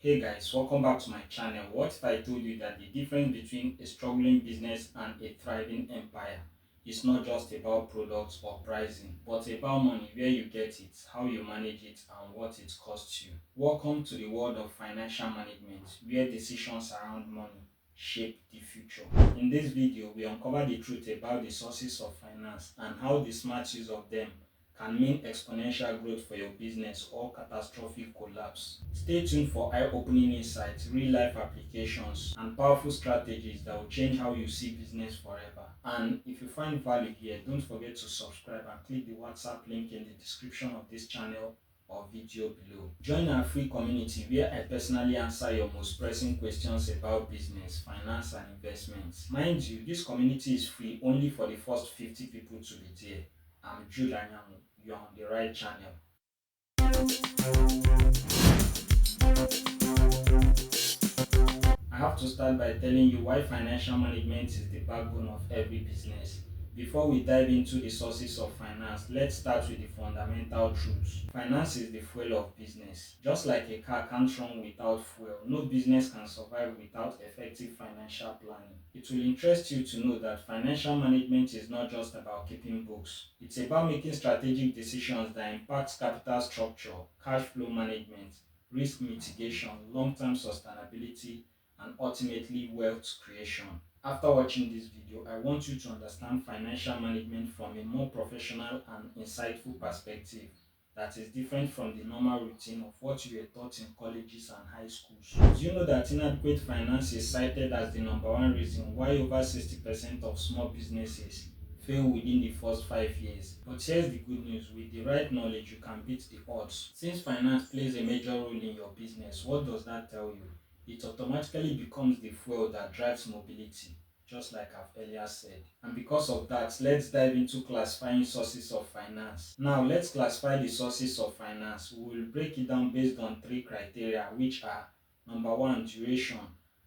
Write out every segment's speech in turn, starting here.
Hey guys, welcome back to my channel. What if I told you that the difference between a struggling business and a thriving empire is not just about products or pricing, but about money, where you get it, how you manage it, and what it costs you? Welcome to the world of financial management, where decisions around money shape the future. In this video, we uncover the truth about the sources of finance and how the smart use of them can mean exponential growth for your business or catastrophic collapse. Stay tuned for eye-opening insights, real-life applications, and powerful strategies that will change how you see business forever. And if you find value here, don't forget to subscribe and click the WhatsApp link in the description of this channel or video below. Join our free community where I personally answer your most pressing questions about business, finance, and investments. Mind you, this community is free only for the first 50 people to be there. I'm Jude Anyamu. You're on the right channel. I have to start by telling you why financial management is the backbone of every business. Before we dive into the sources of finance, let's start with the fundamental truths. Finance is the fuel of business. Just like a car can't run without fuel, no business can survive without effective financial planning. It will interest you to know that financial management is not just about keeping books. It's about making strategic decisions that impact capital structure, cash flow management, risk mitigation, long-term sustainability, and ultimately wealth creation. After watching this video, I want you to understand financial management from a more professional and insightful perspective that is different from the normal routine of what you were taught in colleges and high schools. Do you know that inadequate finance is cited as the number one reason why over 60% of small businesses fail within the first 5 years? But here's the good news: with the right knowledge, you can beat the odds. Since finance plays a major role in your business, what does that tell you? It automatically becomes the fuel that drives mobility, just like I've earlier said. And because of that, let's dive into classifying sources of finance. Now, let's classify the sources of finance. We will break it down based on three criteria, which are: number one, duration.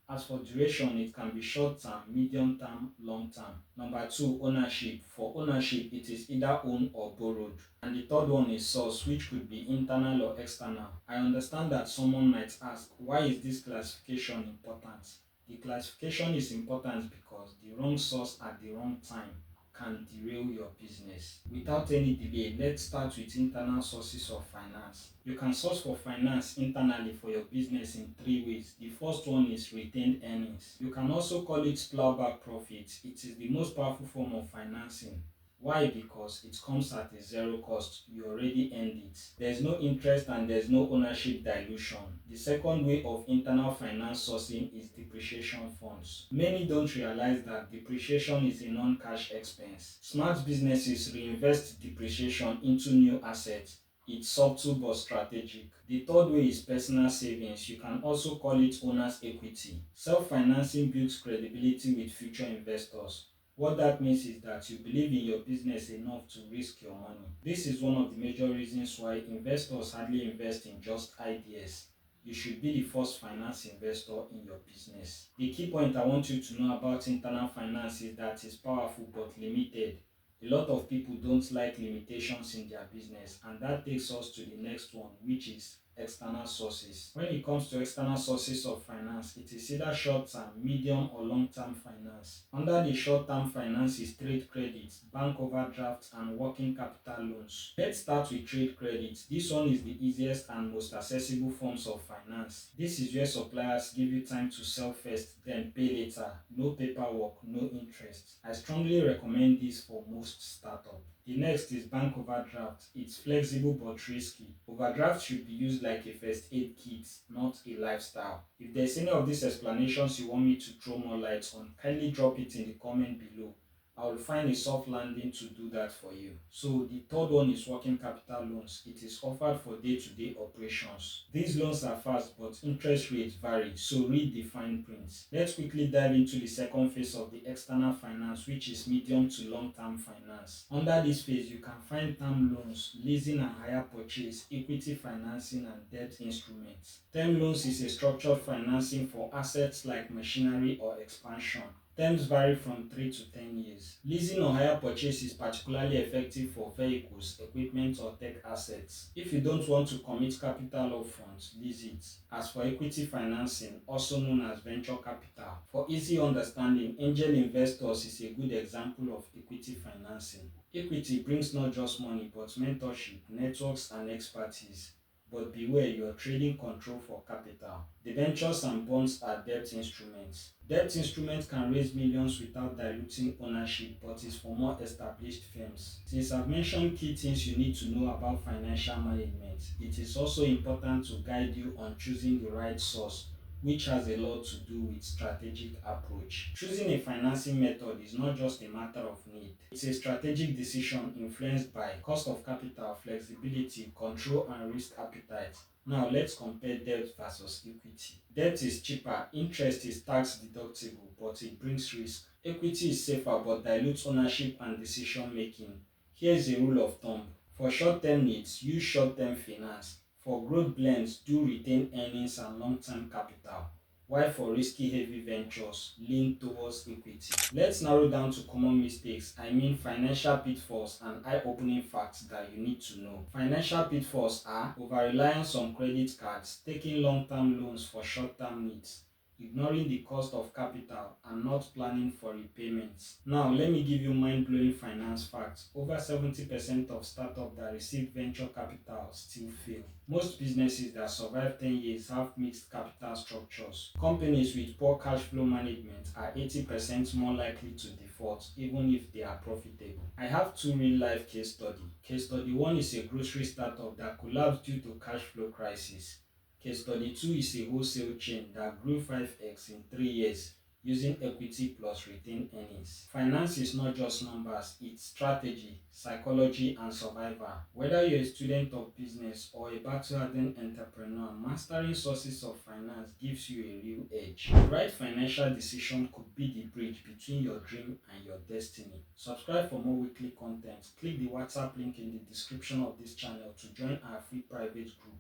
As for duration, it can be short term, medium term, long term. Number two, ownership. For ownership, it is either owned or borrowed. And the third one is source, which could be internal or external. I understand that someone might ask, why is this classification important? The classification is important because the wrong source at the wrong time can derail your business. Without any delay, let's start with internal sources of finance. You can source for finance internally for your business in three ways. The first one is retained earnings. You can also call it plowback profit. It is the most powerful form of financing. Why? Because it comes at a zero cost. You already earned it. There's no interest and there's no ownership dilution. The second way of internal finance sourcing is depreciation funds. Many don't realize that depreciation is a non-cash expense. Smart businesses reinvest depreciation into new assets. It's subtle but strategic. The third way is personal savings. You can also call it owner's equity. Self-financing builds credibility with future investors. What that means is that you believe in your business enough to risk your money. This is one of the major reasons why investors hardly invest in just ideas. You should be the first finance investor in your business. The key point I want you to know about internal finance is that it's powerful but limited. A lot of people don't like limitations in their business, and that takes us to the next one, which is external sources. When it comes to external sources of finance, it is either short-term, medium, or long-term finance. Under the short-term finance is trade credit, bank overdraft, and working capital loans. Let's start with trade credit. This one is the easiest and most accessible forms of finance. This is where suppliers give you time to sell first, then pay later. No paperwork, no interest. I strongly recommend this for most startups. The next is bank overdraft. It's flexible but risky. Overdraft should be used like a first aid kit, not a lifestyle. If there's any of these explanations you want me to throw more light on, kindly drop it in the comment below. I will find a soft landing to do that for you. So the third one is working capital loans. It is offered for day-to-day operations. These loans are fast but interest rates vary, so read the fine print. Let's quickly dive into the second phase of the external finance, which is medium to long-term finance. Under this phase, you can find term loans, leasing and hire purchase, equity financing, and debt instruments. Term loans is a structured financing for assets like machinery or expansion. Terms vary from 3 to 10 years. Leasing or hire purchase is particularly effective for vehicles, equipment, or tech assets. If you don't want to commit capital upfront, lease it. As for equity financing, also known as venture capital, for easy understanding, angel investors is a good example of equity financing. Equity brings not just money but mentorship, networks, and expertise. But beware, you're trading control for capital. Debentures and bonds are debt instruments. Debt instruments can raise millions without diluting ownership, but is for more established firms. Since I've mentioned key things you need to know about financial management, it is also important to guide you on choosing the right source, which has a lot to do with strategic approach. Choosing a financing method is not just a matter of need. It's a strategic decision influenced by cost of capital, flexibility, control, and risk appetite. Now let's compare debt versus equity. Debt is cheaper, interest is tax deductible, but it brings risk. Equity is safer but dilutes ownership and decision making. Here's a rule of thumb. For short-term needs, use short-term finance. For growth blends, do retain earnings and long-term capital. While for risky heavy ventures, lean towards equity. Let's narrow down to common mistakes, I mean financial pitfalls and eye-opening facts that you need to know. Financial pitfalls are over-reliance on credit cards, taking long-term loans for short-term needs, ignoring the cost of capital, and not planning for repayments. Now, let me give you mind-blowing finance facts. Over 70% of startups that receive venture capital still fail. Most businesses that survive 10 years have mixed capital structures. Companies with poor cash flow management are 80% more likely to default even if they are profitable. I have two real-life case studies. Case study 1 is a grocery startup that collapsed due to cash flow crisis. Case study 2 is a wholesale chain that grew 5x in 3 years using equity plus retained earnings. Finance is not just numbers, it's strategy, psychology, and survival. Whether you're a student of business or a battle-hardened entrepreneur, mastering sources of finance gives you a real edge. The right financial decision could be the bridge between your dream and your destiny. Subscribe for more weekly content. Click the WhatsApp link in the description of this channel to join our free private group.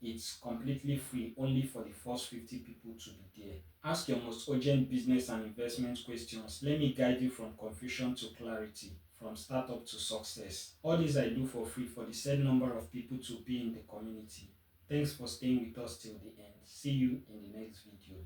It's completely free, only for the first 50 people to be there. Ask your most urgent business and investment questions. Let me guide you from confusion to clarity, from startup to success. All this I do for free for the said number of people to be in the community. Thanks for staying with us till the end. See you in the next video.